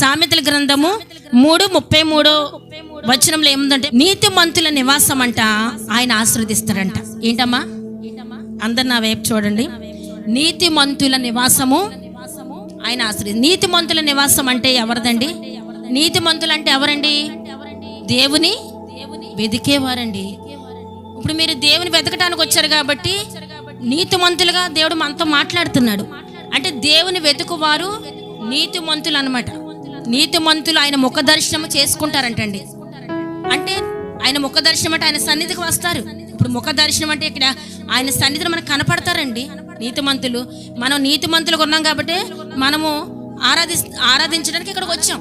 సామెతల గ్రంథము 3:33 వచనంలో ఏముందంటే, నీతిమంతుల నివాసం అంట ఆయన ఆశీర్వదిస్తాడంట. ఏంటమ్మా? అందరు నా వైపు చూడండి. నీతిమంతుల నివాసము ఆయన నీతిమంతుల నివాసం అంటే ఎవరిదండి? నీతిమంతులు అంటే ఎవరండి? దేవుని వెతికేవారండి. ఇప్పుడు మీరు దేవుని వెతకటానికి వచ్చారు కాబట్టి నీతిమంతులుగా దేవుడు మనతో మాట్లాడుతున్నాడు. అంటే దేవుని వెతుకువారు నీతిమంతులు అన్నమాట. నీతిమంతులు ఆయన ముఖ దర్శనం చేసుకుంటారంటండి. అంటే ఆయన ముఖ దర్శనం అంటే ఆయన సన్నిధికి వస్తారు. ఇప్పుడు ముఖ దర్శనం అంటే ఇక్కడ ఆయన సన్నిధిని మనకు కనపడతారండి నీతిమంతులు. మనం నీతిమంతులుగా ఉన్నాం కాబట్టి మనము ఆరాధించడానికి ఇక్కడికి వచ్చాం.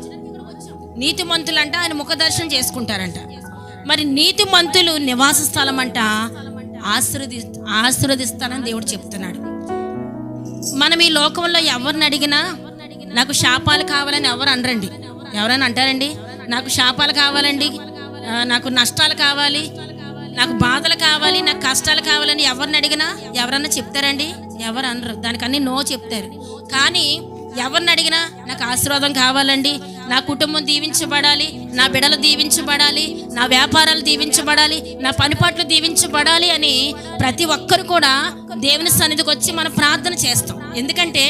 నీతిమంతులు అంటే ఆయన ముఖ దర్శనం చేసుకుంటారంట. మరి నీతిమంతులు నివాస స్థలం అంట ఆశీర్వదిస్తానని దేవుడు చెప్తున్నాడు. మనం ఈ లోకంలో ఎవరిని అడిగినా నాకు శాపాలు కావాలని ఎవరు అనరండి. ఎవరైనా అంటారండి? నాకు శాపాలు కావాలండి, నాకు నష్టాలు కావాలి, నాకు బాధలు కావాలి, నాకు కష్టాలు కావాలని ఎవరిని అడిగినా ఎవరన్నా చెప్తారండి? ఎవరు అనరు. దానికన్నీ నో చెప్తారు. కానీ ఎవరిని అడిగినా నాకు ఆశీర్వాదం కావాలండి, నా కుటుంబం దీవించబడాలి, నా బిడ్డలు దీవించబడాలి, నా వ్యాపారాలు దీవించబడాలి, నా పనిపాట్లు దీవించబడాలి అని ప్రతి ఒక్కరు కూడా దేవుని సన్నిధికి వచ్చి మనం ప్రార్థన చేస్తాం. ఎందుకంటే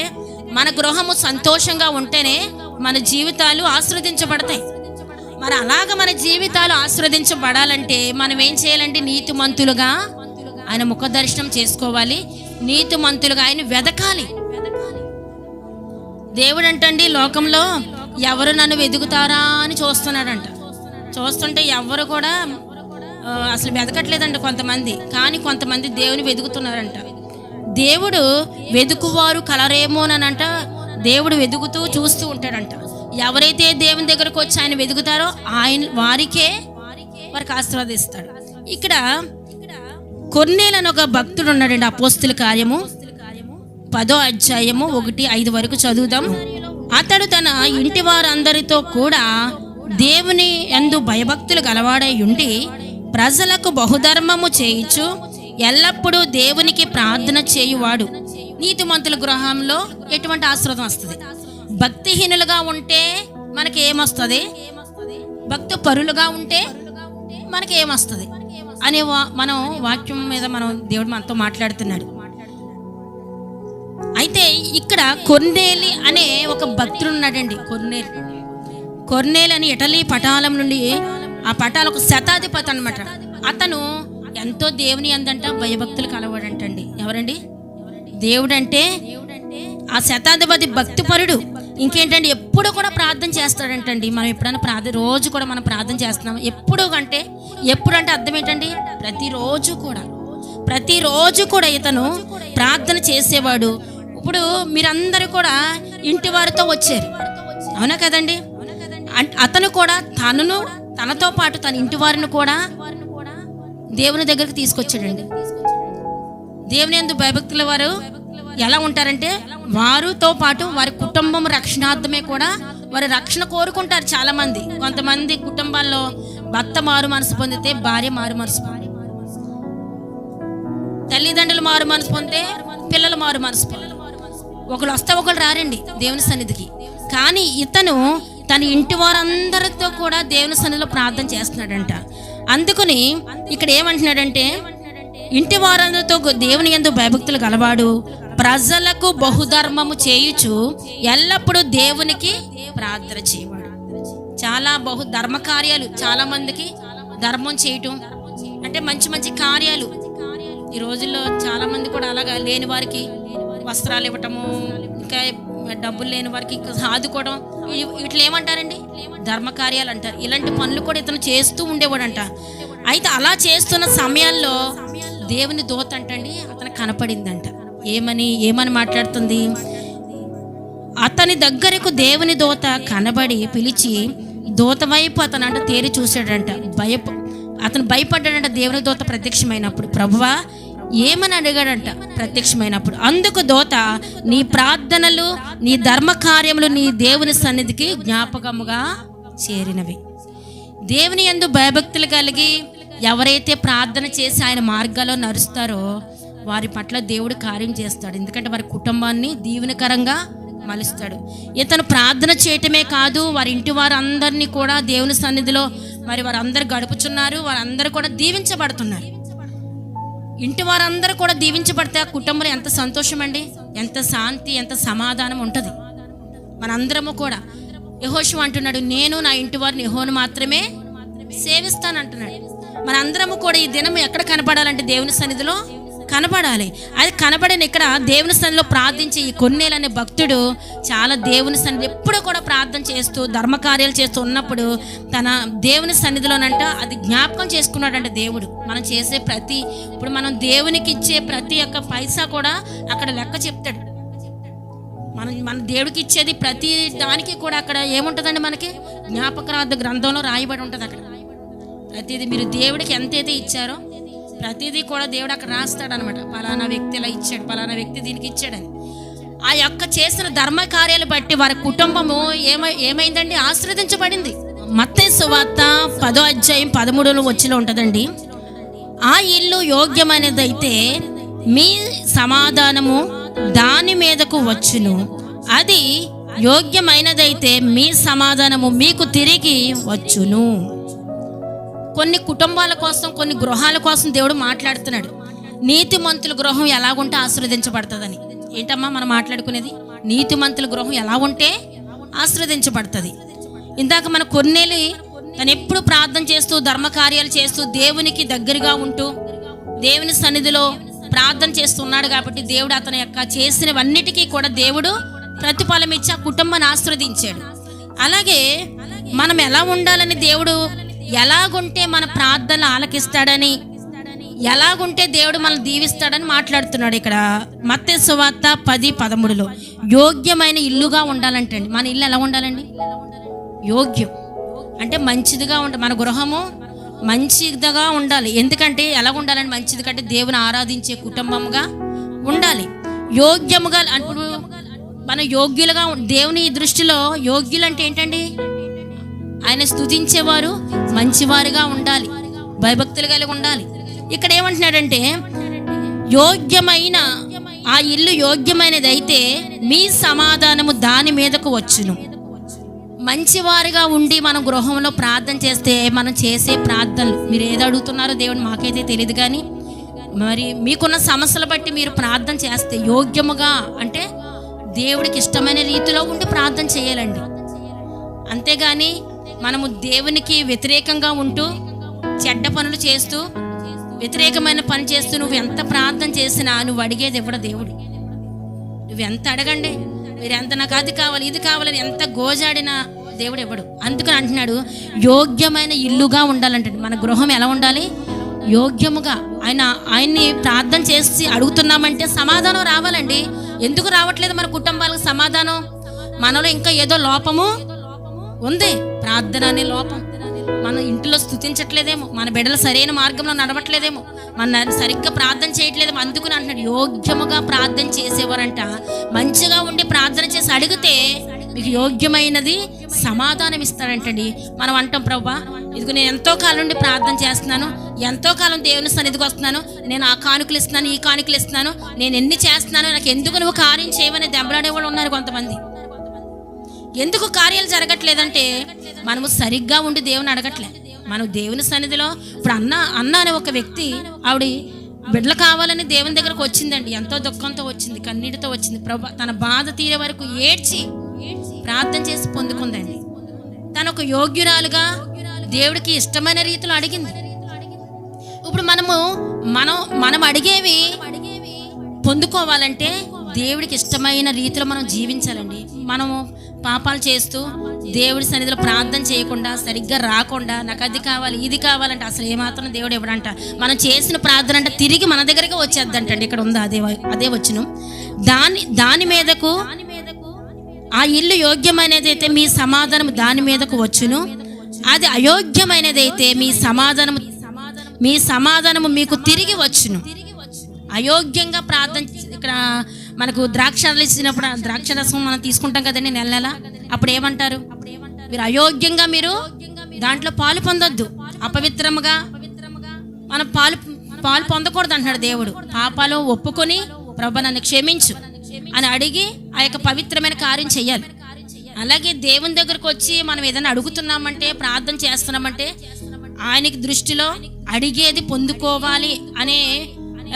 మన గృహము సంతోషంగా ఉంటేనే మన జీవితాలు ఆశీర్వదించబడతాయి. మరి అలాగ మన జీవితాలు ఆశీర్వదించబడాలంటే మనం ఏం చేయాలంటే నీతిమంతులుగా ఆయన ముఖ దర్శనం చేసుకోవాలి, నీతిమంతులుగా ఆయన వెదకాలి. దేవుడు అంటండి లోకంలో ఎవరు నన్ను వెతుకుతారా అని చూస్తున్నాడంట. చూస్తుంటే ఎవరు కూడా అసలు వెతకట్లేదంట కొంతమంది, కానీ కొంతమంది దేవుని వెతుకుతున్నారంట. దేవుడు వెతుకువారు కలరేమోనంట. దేవుడు వెతుకుతూ చూస్తూ ఉంటాడంట. ఎవరైతే దేవుని దగ్గరకు వచ్చి ఆయన వెతుకుతారో వారికి ఆశీర్వదిస్తాడు. ఇక్కడ కొర్నేలని ఒక భక్తుడు ఉన్నాడండి. అపోస్తుల కార్యము 10వ అధ్యాయము 1-5 వరకు చదువుదాం. అతడు తన ఇంటి వారందరితో కూడా దేవుని యందు భయభక్తులు గలవాడై ఉండి ప్రజలకు బహుధర్మము చేయుచు ఎల్లప్పుడూ దేవునికి ప్రార్థన చేయువాడు. నీతిమంతుల గృహంలో ఎటువంటి ఆశీర్వాదం వస్తుంది? భక్తిహీనులుగా ఉంటే మనకి ఏమొస్తుంది? భక్తి పరులుగా ఉంటే మనకి ఏమొస్తుంది అనే మనం వాక్యం మీద దేవుడు మనతో మాట్లాడుతున్నాడు. అయితే ఇక్కడ కొర్నేలి అనే ఒక భక్తుడు ఉన్నాడండి. కొర్నేలి అని ఇటలీ పటాలం నుండి, ఆ పటాల ఒక శతాధిపతి అనమాట. అతను ఎంతో దేవుని అందంట భయభక్తులు కలవాడంటండి. ఎవరండి? దేవుడు అంటే ఆ శతాధిపతి భక్తిపరుడు. ఇంకేంటండి, ఎప్పుడు కూడా ప్రార్థన చేస్తాడంటండి. మనం ఎప్పుడైనా రోజు కూడా మనం ప్రార్థన చేస్తున్నాం. ఎప్పుడంటే అర్థం ఏంటండి? ప్రతిరోజు కూడా ఇతను ప్రార్థన చేసేవాడు. ఇప్పుడు మీరందరూ కూడా ఇంటి వారితో వచ్చారు, అవునా కదండి? అతను కూడా తనతో పాటు తన ఇంటి వారిని కూడా దేవుని దగ్గరికి తీసుకొచ్చాడండి. దేవుని యందు భయభక్తుల వారు ఎలా ఉంటారంటే వారితో పాటు వారి కుటుంబం రక్షణార్థమే కూడా వారి రక్షణ కోరుకుంటారు. చాలా మంది, కొంతమంది కుటుంబాల్లో భర్త మారు మనసు పొందితే భార్య మారు మనసు, తల్లిదండ్రులు మారు మనసు పొందితే పిల్లలు మారు మనసు. ఒకళ్ళు వస్తే ఒకళ్ళు రారండి దేవుని సన్నిధికి. కానీ ఇతను తన ఇంటి వారందరితో కూడా దేవుని సన్నిధిలో ప్రార్థన చేస్తున్నాడంట. అందుకని ఇక్కడ ఏమంటున్నాడంటే, ఇంటి వారందరితో దేవుని యందు భయభక్తులు గలవాడు, ప్రజలకు బహుధర్మము చేయుచు ఎల్లప్పుడూ దేవునికి ప్రార్థన చేయవాడు. చాలా ధర్మ కార్యాలు, చాలా మందికి ధర్మం చేయటం అంటే మంచి మంచి కార్యాలు. ఈ రోజుల్లో చాలా మంది కూడా అలాగా లేని వారికి వస్త్రాలు ఇవ్వటము, ఇంకా డబ్బులు లేని వారికి ఆదుకోవడం, ఇట్లా ఏమంటారండి? ధర్మ కార్యాలు అంటారు. ఇలాంటి పనులు కూడా ఇతను చేస్తూ ఉండేవాడంట. అయితే అలా చేస్తున్న సమయాల్లో దేవుని దూత అంటండి అతను కనపడిందంట. ఏమని మాట్లాడుతుంది? అతని దగ్గరకు దేవుని దూత కనబడి పిలిచి దూత వైపు అతను తేరి చూశాడంట. అతను భయపడ్డాడంట దేవుని దూత ప్రత్యక్షమైనప్పుడు. ప్రభువా ఏమని అడిగాడంట ప్రత్యక్షమైనప్పుడు. అందుకు దూత, నీ ప్రార్థనలు, నీ ధర్మ కార్యములు నీ దేవుని సన్నిధికి జ్ఞాపకముగా చేరినవి. దేవుని యందు భయభక్తులు కలిగి ఎవరైతే ప్రార్థన చేసి ఆయన మార్గాల్లో నడుస్తారో వారి పట్ల దేవుడు కార్యం చేస్తాడు. ఎందుకంటే వారి కుటుంబాన్ని దీవెనకరంగా మలుస్తాడు. ఇతను ప్రార్థన చేయటమే కాదు, వారి ఇంటి వారందరినీ కూడా దేవుని సన్నిధిలో మరి వారందరూ గడుపుచున్నారు. వారందరూ కూడా దీవించబడుతున్నారు. ఇంటి వారందరూ కూడా దీవించబడితే ఆ కుటుంబంలో ఎంత సంతోషం అండి, ఎంత శాంతి, ఎంత సమాధానం ఉంటుంది. మనందరము కూడా యెహోషువ అంటున్నాడు, నేను నా ఇంటి వారిని యెహోవాను మాత్రమే సేవిస్తాను అంటున్నాడు. మనందరము కూడా ఈ దినం ఎక్కడ కనపడాలంటే దేవుని సన్నిధిలో కనపడాలి. అది కనపడిన ఇక్కడ దేవుని సన్నిధిలో ప్రార్థించి ఈ కొన్నేలు అనే భక్తుడు చాలా దేవుని సన్నిధి ఎప్పుడూ కూడా ప్రార్థన చేస్తూ ధర్మకార్యాలు చేస్తూ ఉన్నప్పుడు తన దేవుని సన్నిధిలోనంట అది జ్ఞాపకం చేసుకున్నాడంట దేవుడు. మనం చేసే ఇప్పుడు మనం దేవునికి ఇచ్చే ప్రతి ఒక్క పైసా కూడా అక్కడ లెక్క చెప్తాడు. మన దేవుడికి ఇచ్చేది ప్రతి దానికి కూడా అక్కడ ఏముంటుందండి, మనకి జ్ఞాపకార్థ గ్రంథంలో రాయబడి ఉంటుంది. అక్కడ ప్రతిదీ మీరు దేవుడికి ఎంతైతే ఇచ్చారో ప్రతిదీ కూడా దేవుడు అక్కడ రాస్తాడనమాట. పలానా వ్యక్తి ఇలా ఇచ్చాడు, పలానా వ్యక్తి దీనికి ఇచ్చాడని. ఆ యొక్క చేసిన ధర్మ కార్యాలు బట్టి వారి కుటుంబము ఏమైందండి, ఆశీర్వదించబడింది. మత్తయి సువార్త 10వ అధ్యాయం 13వ వచనంలో ఉంటుందండి, ఆ ఇల్లు యోగ్యమైనదైతే మీ సమాధానము దాని మీదకు వచ్చును, అది యోగ్యమైనదైతే మీ సమాధానము మీకు తిరిగి వచ్చును. కొన్ని కుటుంబాల కోసం, కొన్ని గృహాల కోసం దేవుడు మాట్లాడుతున్నాడు. నీతిమంతుల గృహం ఎలాగుంటే ఆశీర్వదించబడుతుందని. ఏంటమ్మా మనం మాట్లాడుకునేది? నీతిమంతుల గృహం ఎలా ఉంటే ఆశీర్వదించబడుతుంది. ఇందాక మన కొన్నేళ్ళు తను ఎప్పుడు ప్రార్థన చేస్తూ ధర్మకార్యాలు చేస్తూ దేవునికి దగ్గరగా ఉంటూ దేవుని సన్నిధిలో ప్రార్థన చేస్తున్నాడు కాబట్టి దేవుడు అతని యొక్క చేసినవన్నిటికీ కూడా దేవుడు ప్రతిఫలం ఇచ్చి ఆ కుటుంబాన్ని ఆశీర్వదించాడు. అలాగే మనం ఎలా ఉండాలని, దేవుడు ఎలాగుంటే మన ప్రార్థనలు ఆలకిస్తాడని, ఎలాగుంటే దేవుడు మనల్ని దీవిస్తాడని మాట్లాడుతున్నాడు ఇక్కడ మత్తయి సువార్త 10:13లో. యోగ్యమైన ఇల్లుగా ఉండాలంటండి. మన ఇల్లు ఎలా ఉండాలండి? యోగ్యం అంటే మంచిదిగా ఉండాలి. మన గృహము మంచిదిగా ఉండాలి. ఎందుకంటే ఎలా ఉండాలని మంచిది కంటే దేవుని ఆరాధించే కుటుంబంగా ఉండాలి. యోగ్యముగా ఇప్పుడు మన యోగ్యులుగా దేవుని దృష్టిలో యోగ్యులు అంటే ఏంటండి? ఆయన స్తుతించేవారు, మంచివారుగా ఉండాలి, భయభక్తులు కలిగి ఉండాలి. ఇక్కడ ఏమంటున్నాడంటే యోగ్యమైన ఆ ఇల్లు యోగ్యమైనది అయితే మీ సమాధానము దాని మీదకు వచ్చును. మంచివారిగా ఉండి మనం గృహంలో ప్రార్థన చేస్తే మనం చేసే ప్రార్థనలు మీరు ఏది అడుగుతున్నారో దేవుడు మాకైతే తెలియదు, కానీ మరి మీకున్న సమస్యలు బట్టి మీరు ప్రార్థన చేస్తే యోగ్యముగా అంటే దేవుడికి ఇష్టమైన రీతిలో ఉండి ప్రార్థన చేయాలండి. అంతేగాని మనము దేవునికి వ్యతిరేకంగా ఉంటూ చెడ్డ పనులు చేస్తూ వ్యతిరేకమైన పని చేస్తూ నువ్వు ఎంత ప్రార్థన చేసినా నువ్వు అడిగేది ఇవ్వడు దేవుడు. నువ్వు ఎంత అడగండి, మీరు ఎంత నాకు అది కావాలి ఇది కావాలని ఎంత గోజాడినా దేవుడు ఇవ్వడు. అందుకని అంటున్నాడు యోగ్యమైన ఇల్లుగా ఉండాలంటే మన గృహం ఎలా ఉండాలి? యోగ్యముగా. ఆయన్ని ప్రార్థన చేసి అడుగుతున్నామంటే సమాధానం రావాలండి. ఎందుకు రావట్లేదు మన కుటుంబాలకు సమాధానం? మనలో ఇంకా ఏదో లోపము ఉంది, ప్రార్థన అనే లోపం. మన ఇంట్లో స్తుతించట్లేదేమో, మన బిడ్డలు సరైన మార్గంలో నడవట్లేదేమో, మన సరిగ్గా ప్రార్థన చేయట్లేదేమో. అందుకని అంటున్నాడు యోగ్యముగా ప్రార్థన చేసేవారంట మంచిగా ఉండి ప్రార్థన చేసి అడిగితే మీకు యోగ్యమైనది సమాధానం ఇస్తాడంటండి. మనం అంటాం, ప్రభువా ఇదిగో నేను ఎంతో కాలం నుండి ప్రార్థన చేస్తున్నాను, ఎంతో కాలం దేవుని సన్నిధికి వస్తున్నాను, నేను ఆ కానుకలు ఇస్తున్నాను, ఈ కానుకలు ఇస్తున్నాను, నేను ఎన్ని చేస్తున్నాను, నాకు ఎందుకు నువ్వు కార్యం చేయమని దెబ్బలాడే వాళ్ళు ఉన్నారు కొంతమంది. ఎందుకు కార్యాలు జరగట్లేదంటే మనము సరిగ్గా ఉండి దేవుని అడగట్లే. మనం దేవుని సన్నిధిలో ఇప్పుడు అన్న అనే ఒక వ్యక్తి ఆవిడ బిడ్డలు కావాలని దేవుని దగ్గరకు వచ్చిందండి. ఎంతో దుఃఖంతో వచ్చింది, కన్నీటితో వచ్చింది. ప్రభు తన బాధ తీరే వరకు ఏడ్చి ప్రార్థన చేసి పొందుకుందండి. తను ఒక యోగ్యురాలుగా దేవుడికి ఇష్టమైన రీతిలో అడిగింది. ఇప్పుడు మనం అడిగేవి పొందుకోవాలంటే దేవుడికి ఇష్టమైన రీతిలో మనం జీవించాలండి. మనము పాపాలు చేస్తూ దేవుడి సన్నిధిలో ప్రార్థన చేయకుండా సరిగ్గా రాకుండా నాకు అది కావాలి ఇది కావాలంటే అసలు ఏమాత్రం దేవుడు ఇవ్వడంట. మనం చేసిన ప్రార్థన అంటే తిరిగి మన దగ్గరికి వచ్చేద్దంటండి. ఇక్కడ ఉందా అదే వచ్చును. దాని మీదకు ఆ ఇల్లు యోగ్యమైనదైతే మీ సమాధానం దాని మీదకు వచ్చును, అది అయోగ్యమైనదైతే మీ సమాధానము మీకు తిరిగి వచ్చును. అయోగ్యంగా ప్రార్థన, ఇక్కడ మనకు ద్రాక్షాలు ఇచ్చినప్పుడు ద్రాక్షరసం మనం తీసుకుంటాం కదండి నెల నెల, అప్పుడు ఏమంటారు? మీరు అయోగ్యంగా మీరు దాంట్లో పాలు పొందొద్దు, అపవిత్రముగా మనం పాలు పొందకూడదు అంటున్నాడు దేవుడు. పాపాలు ఒప్పుకొని ప్రభు నన్ను క్షమించు అని అడిగి ఆ యొక్క పవిత్రమైన కార్యం చెయ్యాలి. అలాగే దేవుని దగ్గరకు వచ్చి మనం ఏదైనా అడుగుతున్నామంటే, ప్రార్థన చేస్తున్నామంటే ఆయనకి దృష్టిలో అడిగేది పొందుకోవాలి అనే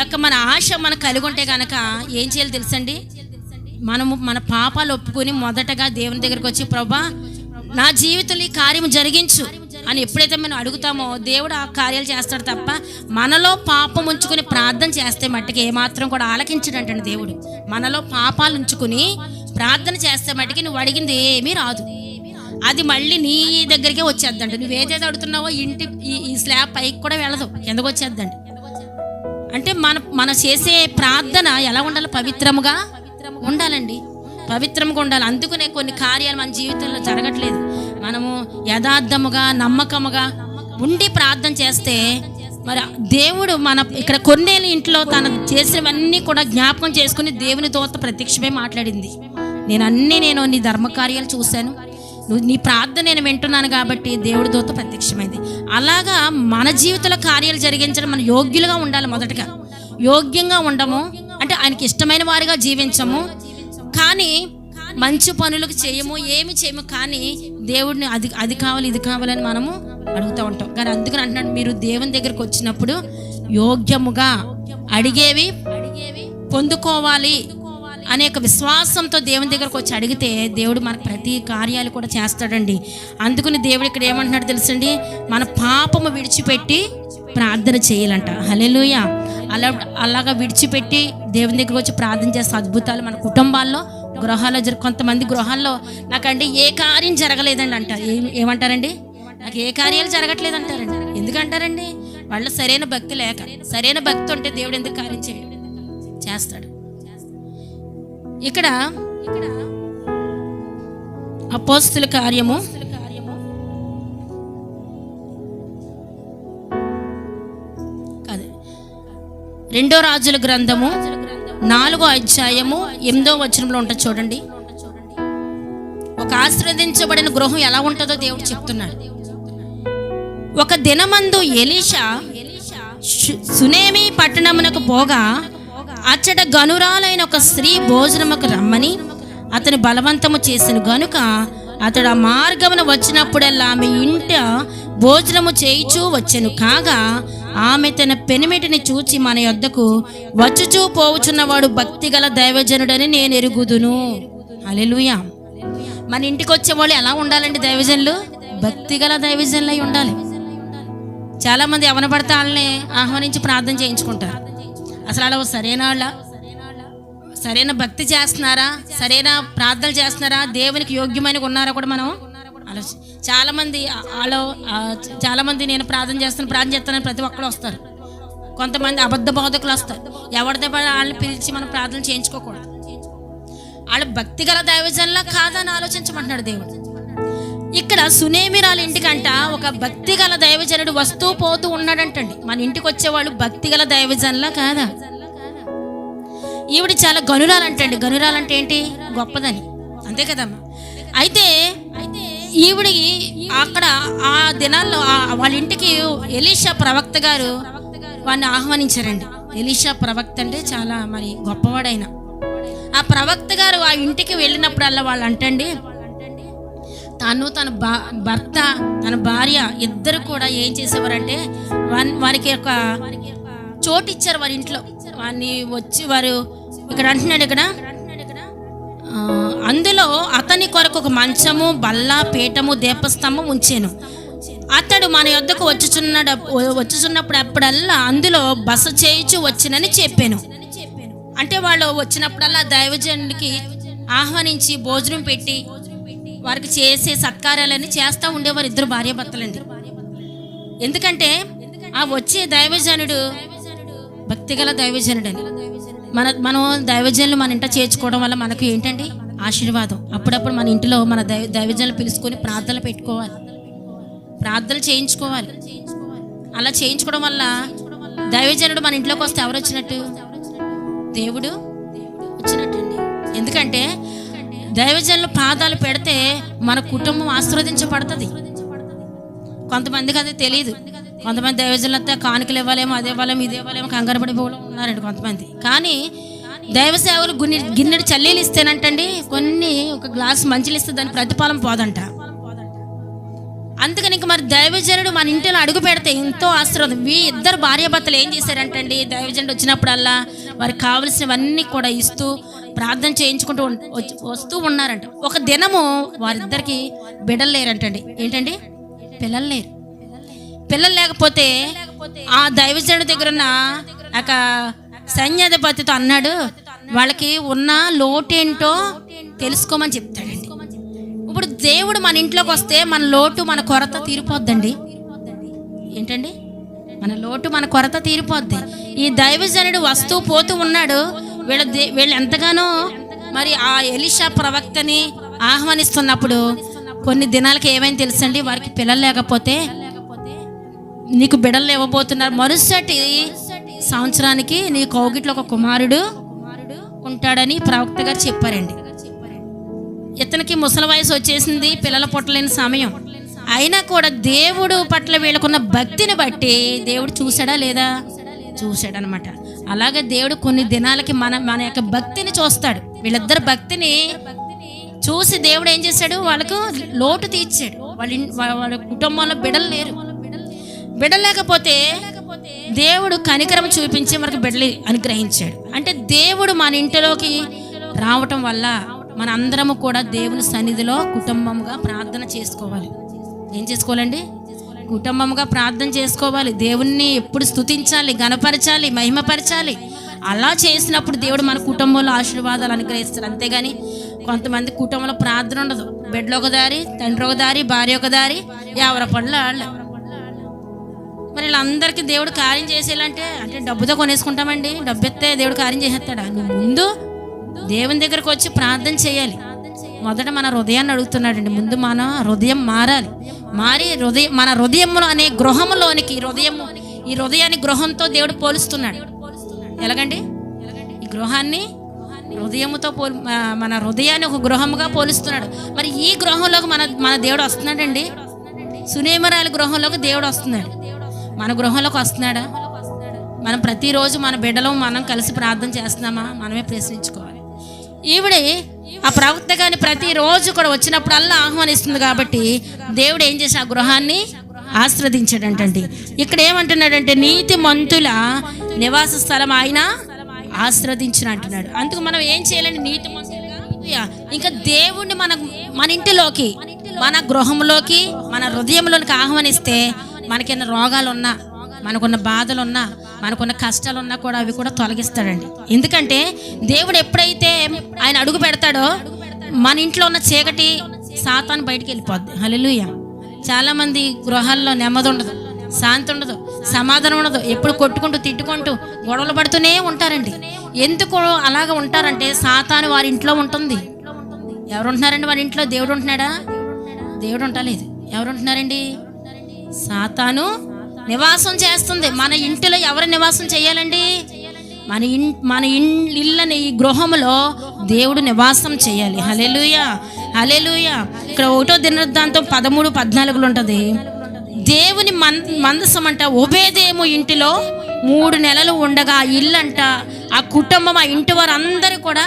యొక్క మన ఆశ మనకు కలిగి ఉంటే కనుక ఏం చేయాలి తెలుసండి? మనము మన పాపాలు ఒప్పుకొని మొదటగా దేవుని దగ్గరకు వచ్చి, ప్రభా నా జీవితంలో ఈ కార్యం జరిగించు అని ఎప్పుడైతే మనం అడుగుతామో దేవుడు ఆ కార్యాలు చేస్తాడు తప్ప మనలో పాపం ఉంచుకుని ప్రార్థన చేస్తే మట్టుకి ఏమాత్రం కూడా ఆలకించడంటండి దేవుడు. మనలో పాపాలు ఉంచుకుని ప్రార్థన చేస్తే మట్టుకి నువ్వు అడిగింది ఏమీ రాదు, అది మళ్ళీ నీ దగ్గరికే వచ్చేద్దండి. నువ్వు ఏదైతే అడుగుతున్నావో ఇంటి ఈ స్లాబ్ పైకి కూడా వెళ్ళదు, కిందకు వచ్చేద్దండి. అంటే మన చేసే ప్రార్థన ఎలా ఉండాలి? పవిత్రముగా ఉండాలండి, పవిత్రంగా ఉండాలి. అందుకనే కొన్ని కార్యాలు మన జీవితంలో జరగట్లేదు. మనము యథార్థముగా నమ్మకముగా ఉండి ప్రార్థన చేస్తే మరి దేవుడు ఇక్కడ కొన్నేళ్ళ ఇంట్లో తను చేసినవన్నీ కూడా జ్ఞాపకం చేసుకుని దేవుని దూత ప్రత్యక్షమే మాట్లాడింది. నేను నీ ధర్మకార్యాలు చూశాను, నీ ప్రార్థన నేను వింటున్నాను కాబట్టి దేవుడి దూత ప్రత్యక్షమైంది. అలాగా మన జీవితంలో కార్యాలు జరిగించడం మనం యోగ్యులుగా ఉండాలి. మొదటగా యోగ్యంగా ఉండము అంటే ఆయనకి ఇష్టమైన వారిగా జీవించము, కానీ మంచి పనులకు చేయము, ఏమి చేయము. కానీ దేవుడిని అది కావాలి ఇది కావాలని మనము అడుగుతూ ఉంటాం. కానీ అందుకని అంటున్నాడు, మీరు దేవుని దగ్గరకు వచ్చినప్పుడు యోగ్యముగా అడిగేవి పొందుకోవాలి అనేక విశ్వాసంతో దేవుని దగ్గరకు వచ్చి అడిగితే దేవుడు మనకు ప్రతి కార్యాలు కూడా చేస్తాడండి. అందుకని దేవుడు ఇక్కడ ఏమంటున్నాడు తెలుసండి? మన పాపము విడిచిపెట్టి ప్రార్థన చేయాలంట. హల్లెలూయా. అలాగా విడిచిపెట్టి దేవుని దగ్గరకు వచ్చి ప్రార్థన చేస్తే అద్భుతాలు మన కుటుంబాల్లో, గృహాల్లో కొంతమంది గృహాల్లో నాకండి ఏ కార్యం జరగలేదండి అంటారు. ఏమంటారండి? నాకు ఏ కార్యాలు జరగట్లేదు అంటారండి. ఎందుకంటారండి? వాళ్ళ సరైన భక్తి లేక. సరైన భక్తి ఉంటే దేవుడు ఎందుకు కార్యం చేస్తాడు? ఇక్కడ అపోస్తుల కార్యము 2వ రాజుల గ్రంథము 4వ అధ్యాయము 8వ వచనంలో ఉంటుంది చూడండి. ఒక ఆశీర్వదించబడిన గృహం ఎలా ఉంటుందో దేవుడు చెప్తున్నాడు. ఒక దినమందు ఎలీషా సునేమి పట్టణమునకు పోగా అచ్చట గనురాలైన ఒక స్త్రీ భోజనముకు రమ్మని అతని బలవంతము చేసిన గనుక అతడు ఆ మార్గమున వచ్చినప్పుడల్లా ఆమె ఇంట భోజనము చేయిచూ వచ్చెను. కాగా ఆమె తన పెనిమిటిని చూచి మన యొద్దకు వచ్చుచూ పోవుచున్నవాడు భక్తిగల దైవజనుడని నేను ఎరుగుదును. హల్లెలూయా. మన ఇంటికి వచ్చేవాళ్ళు ఎలా ఉండాలండి? దైవజనులు భక్తిగల దైవజనులై ఉండాలి. చాలామంది ఎవరిని పడితే వాళ్ళని ఆహ్వానించి ప్రార్థన చేయించుకుంటారు. అసలు అలా సరైన భక్తి చేస్తున్నారా, సరైన ప్రార్థనలు చేస్తున్నారా, దేవునికి యోగ్యమైన ఉన్నారా కూడా మనం ఆలోచన. చాలామంది నేను ప్రార్థన చేస్తానని ప్రతి ఒక్కరు వస్తారు. కొంతమంది అబద్ధ బోధకులు వస్తారు. ఎవరితో వాళ్ళని పిలిచి మనం ప్రార్థన చేయించుకోకూడదు. వాళ్ళు భక్తిగల దైవజనులా కాదని ఆలోచించమంటున్నాడు దేవుడు. ఇక్కడ సునేమిరాల ఇంటికంట ఒక భక్తిగల దైవజనుడు వస్తూ పోతూ ఉన్నాడంటండి. మన ఇంటికి వచ్చేవాళ్ళు భక్తిగల దైవజనులా కాదా? ఈవిడ చాలా గనురాలంటండి. గనురాలంటే ఏంటి? గొప్పదని, అంతే కదమ్మా. అయితే ఈవిడి అక్కడ ఆ దినాల్లో వాళ్ళ ఇంటికి ఎలీషా ప్రవక్త గారు వాడిని ఆహ్వానించారండి. ఎలీషా ప్రవక్త అంటే చాలా మరి గొప్పవాడైన ఆ ప్రవక్త గారు ఆ ఇంటికి వెళ్ళినప్పుడల్లా వాళ్ళు అంటండి, తన భర్త తన భార్య ఇద్దరు కూడా ఏం చేసేవారంటే వారికి ఒక చోటు ఇచ్చారు వారి ఇంట్లో. వారిని వచ్చి వారు ఇక్కడ అంటున్నాడు, ఇక్కడ అందులో అతని కొరకు ఒక మంచము, బల్ల, పీఠము, దీపస్తంభం ఉంచాను. అతడు మన యొద్దకు వచ్చుచున్నప్పుడు అప్పుడల్లా అందులో బస చేయించు వచ్చినని చెప్పాను. అంటే వాళ్ళు వచ్చినప్పుడల్లా దైవజనుడికి ఆహ్వానించి భోజనం పెట్టి వారికి చేసే సత్కార్యాలన్నీ చేస్తూ ఉండేవారు ఇద్దరు భార్యాభర్తలండి. ఎందుకంటే ఆ వచ్చే దైవజనుడు భక్తిగల దైవజనుడని. మనం దైవజనులు మన ఇంట చేర్చుకోవడం వల్ల మనకు ఏంటండి? ఆశీర్వాదం. అప్పుడప్పుడు మన ఇంటిలో మన దైవజనులు పిలుచుకొని ప్రార్థనలు పెట్టుకోవాలి, ప్రార్థనలు చేయించుకోవాలి. అలా చేయించుకోవడం వల్ల దైవజనుడు మన ఇంట్లోకి వస్తే ఎవరు వచ్చినట్టు? దేవుడు వచ్చినట్టండి. ఎందుకంటే దైవజనులు పాదాలు పెడితే మన కుటుంబం ఆశీర్వదించబడుతుంది. కొంతమందికి అది తెలియదు. కొంతమంది దైవజనులు అంతా కానుకలు ఇవ్వాలేమో, అది ఇవ్వాలేమో, ఇది ఇవ్వాలేమో కంగారు పడిపోవడం ఉన్నారండి కొంతమంది. కానీ దైవ సేవలు గిన్నెడు చల్లీలు ఇస్తేనంటండి కొన్ని ఒక గ్లాసు మంచిలు ఇస్తే దాని ప్రతిఫలం పోదంట. అందుకని ఇంక మరి దైవజనుడు మన ఇంటిలో అడుగు పెడితే ఎంతో ఆశీర్వాదం. ఇద్దరు భార్యాభర్తలు ఏం చేశారంటండి, దైవజనుడు వచ్చినప్పుడల్లా వారికి కావలసినవన్నీ కూడా ఇస్తూ ప్రార్థన చేయించుకుంటూ వస్తూ ఉన్నారంట. ఒక దినము వారిద్దరికి బిడ్డలు లేరంటండి. ఏంటండి, పిల్లలు లేరు. పిల్లలు లేకపోతే ఆ దైవజనుడి దగ్గర ఉన్న ఒక సైన్యాధిపతితో అన్నాడు, వాళ్ళకి ఉన్న లోటేంటో తెలుసుకోమని చెప్తాడండి. ఇప్పుడు దేవుడు మన ఇంట్లోకి వస్తే మన లోటు మన కొరత తీరిపోద్దండి. ఏంటండి, మన లోటు మన కొరత తీరిపోద్ది. ఈ దైవజనుడు వస్తూ పోతూ ఉన్నాడు. వీళ్ళు ఎంతగానో మరి ఆ ఎలీషా ప్రవక్తని ఆహ్వానిస్తున్నప్పుడు కొన్ని దినాలకి ఏమైంది తెలుసండి, వారికి పిల్లలు లేకపోతే నీకు బిడ్డలు ఇవ్వబోతున్నారు, మరుసటి సంవత్సరానికి నీ కౌగిట్లో ఒక కుమారుడు ఉంటాడని ప్రవక్త గారు చెప్పారండి. ఇతనికి ముసలి వయసు వచ్చేసింది, పిల్లల పుట్టలేని సమయం. అయినా కూడా దేవుడు పట్ల వీళ్ళకున్న భక్తిని బట్టి దేవుడు చూశాడా లేదా, చూశాడనమాట. అలాగే దేవుడు కొన్ని దినాలకి మన యొక్క భక్తిని చూస్తాడు. వీళ్ళిద్దరు భక్తిని చూసి దేవుడు ఏం చేశాడు, వాళ్ళకు లోటు తీర్చాడు. వాళ్ళ కుటుంబంలో బిడ్డలు లేరు. బిడ్డలు లేకపోతే దేవుడు కనికరం చూపించి మనకు బిడ్డలు అనుగ్రహించాడు. అంటే దేవుడు మన ఇంటిలోకి రావటం వల్ల మన అందరము కూడా దేవుని సన్నిధిలో కుటుంబంగా ప్రార్థన చేసుకోవాలి. ఏం చేసుకోవాలండి, కుటుంబంగా ప్రార్థన చేసుకోవాలి. దేవుణ్ణి ఎప్పుడు స్తుతించాలి, గణపరచాలి, మహిమపరచాలి. అలా చేసినప్పుడు దేవుడు మన కుటుంబంలో ఆశీర్వాదాలు అనుగ్రహిస్తాడు. అంతేగాని కొంతమంది కుటుంబంలో ప్రార్థన ఉండదు. బిడ్డలు ఒక దారి, తండ్రి ఒక దారి, భార్య ఒక దారి, ఎవరి పనులు వాళ్ళు. మరి వీళ్ళందరికీ దేవుడు కార్యం చేసేయాలంటే అంటే డబ్బుతో కొనేసుకుంటామండి. డబ్బు ఎత్తే దేవుడు కార్యం చేసేస్తాడా? నువ్వు ముందు దేవుని దగ్గరకు వచ్చి ప్రార్థన చేయాలి. మొదట మన హృదయాన్ని అడుగుతున్నాడండి. ముందు మన హృదయం మారాలి. మారి మన హృదయంలో అనే గృహంలోనికి ఈ హృదయాన్ని గృహంతో దేవుడు పోలుస్తున్నాడు. ఎలాగండి, ఈ గృహాన్ని హృదయముతో మన హృదయాన్ని ఒక గృహముగా పోలుస్తున్నాడు. మరి ఈ గృహంలోకి మన దేవుడు వస్తున్నాడండి. సునేమరాల గృహంలోకి దేవుడు వస్తున్నాడు. మన గృహంలోకి వస్తున్నాడా? మనం ప్రతిరోజు మన బిడ్డలో మనం కలిసి ప్రార్థన చేస్తున్నామా? మనమే ప్రశ్నించుకోవాలి. ఈవిడే ఆ ప్రవక్త గాని ప్రతిరోజు కూడా వచ్చినప్పుడల్లా ఆహ్వానిస్తుంది కాబట్టి దేవుడు ఏం చేసి ఆ గృహాన్ని ఆశ్రదించాడంటండి. ఇక్కడ ఏమంటున్నాడంటే, నీతి మంతుల నివాస స్థలం ఆయన ఆశ్రదించిన అంటున్నాడు. అందుకు మనం ఏం చేయాలండి, నీతి మంతులుగా ఇంకా దేవుణ్ణి మన ఇంటిలోకి, మన గృహంలోకి, మన హృదయంలోనికి ఆహ్వానిస్తే మనకున్న రోగాలున్నా, మనకున్న బాధలున్నా, మనకున్న కష్టాలున్నా కూడా అవి కూడా తొలగిస్తాడండి. ఎందుకంటే దేవుడు ఎప్పుడైతే ఆయన అడుగు పెడతాడో మన ఇంట్లో ఉన్న చీకటి సాతాను బయటికి వెళ్ళిపోద్ది. హల్లెలూయా. చాలామంది గృహాల్లో నెమ్మది ఉండదు, శాంతి ఉండదు, సమాధానం ఉండదు. ఎప్పుడు కొట్టుకుంటూ తిట్టుకుంటూ గొడవలు పడుతూనే ఉంటారండి. ఎందుకు అలాగ ఉంటారంటే సాతాను వారి ఇంట్లో ఉంటుంది. ఎవరు ఉంటున్నారండి వారి ఇంట్లో? దేవుడు ఉంటున్నాడా? దేవుడు ఉండలేదు. ఎవరు ఉంటున్నారండి? సాతాను నివాసం చేస్తుంది. మన ఇంటిలో ఎవరు నివాసం చేయాలండి? మన ఇళ్ళని, ఈ గృహంలో దేవుడు నివాసం చేయాలి. హల్లెలూయా, హల్లెలూయా. ఇక్కడ 1వ దినవృత్తాంతం 13:14 ఉంటుంది. దేవుని మందసం అంట ఓబేదేము ఇంటిలో 3 నెలలు ఉండగా ఆ ఇల్లంట, ఆ కుటుంబం, ఆ ఇంటి వారు అందరూ కూడా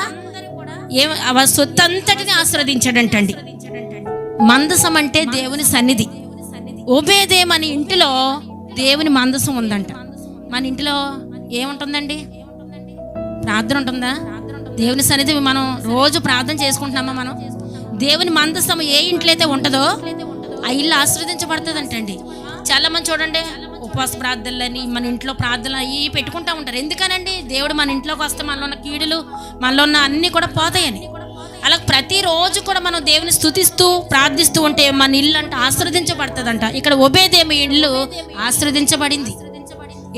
సొత్తు అంతటిని ఆశీర్వదించాడంటండి. మందసం అంటే దేవుని సన్నిధి. ఓబేదేము అనే ఇంటిలో దేవుని మందసం ఉందంట. మన ఇంటిలో ఏముంటుందండి? ప్రార్థన ఉంటుందా? దేవుని సన్నిధి మనం రోజు ప్రార్థన చేసుకుంటున్నామా? మనం దేవుని మందసం ఏ ఇంట్లో అయితే ఉంటుందో ఆ ఇల్లు ఆశీర్వదించబడుతుంది అంటండి. చాలా మంది చూడండి ఉపవాస ప్రార్థనలని, మన ఇంట్లో ప్రార్థనలు అవి పెట్టుకుంటూ ఉంటారు. ఎందుకనండి? దేవుడు మన ఇంట్లోకి వస్తే మనలో ఉన్న కీడులు, మనలో ఉన్న అన్నీ కూడా పోతాయని. అలా ప్రతిరోజు కూడా మనం దేవుని స్తుతిస్తూ ప్రార్థిస్తూ ఉంటే మన ఇల్లు అంటే ఆశీర్వదించబడుతుందంట. ఇక్కడ ఓబేదేము ఇల్లు ఆశీర్వదించబడింది.